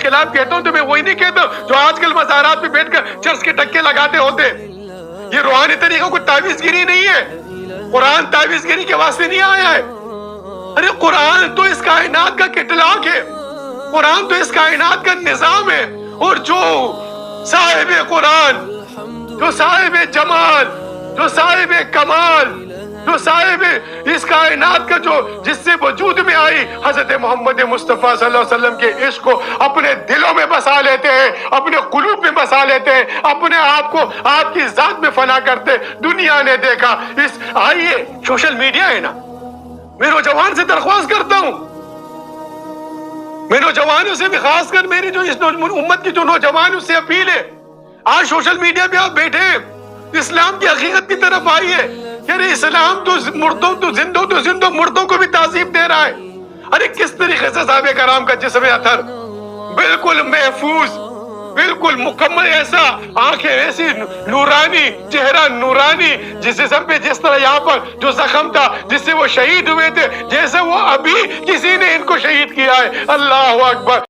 خلاف کہتا ہوں تو میں وہی نہیں کہتا جو آج کل مزارات پہ بیٹھ کر چرس کے ٹکے لگاتے ہوتے. یہ روحانی طریقہ کوئی تعویذ گیری نہیں ہے. قرآن تعویذ گیری کے واسطے نہیں آیا ہے. ارے قرآن تو اس کائنات کا کٹلاک ہے. قرآن تو اس کائنات کا نظام ہے. اور جو صاحب قرآن، جو صاحب جمال، جو صاحب کمال، جو صاحب اس کائنات کا جو جس سے وجود میں آئی حضرت محمد مصطفیٰ صلی اللہ علیہ وسلم کے عشق کو اپنے دلوں میں بسا لیتے ہیں، اپنے قلوب میں بسا لیتے ہیں، اپنے آپ کو آپ کی ذات میں فنا کرتے. دنیا نے دیکھا. آئیے سوشل میڈیا ہے نا، میں نوجوان سے درخواست کرتا ہوں، میں نوجوانوں سے بھی، خاص کر میری جو اس امت کی جو نوجوان، اس سے اپیل ہے، آج سوشل میڈیا پہ آپ بیٹھے اسلام کی حقیقت کی طرف آئیے. یعنی اسلام تو مردوں تو زندوں مردوں کو بھی تعظیم دے رہا ہے. ارے کس طریقے سے صحابہ کرام کا جسم اطہر بالکل محفوظ، بالکل مکمل، ایسا آنکھیں ایسی نورانی، چہرہ نورانی، جس جسم پہ جس طرح یہاں پر جو زخم تھا جس سے وہ شہید ہوئے تھے، جیسے وہ ابھی کسی نے ان کو شہید کیا ہے. اللہ اکبر.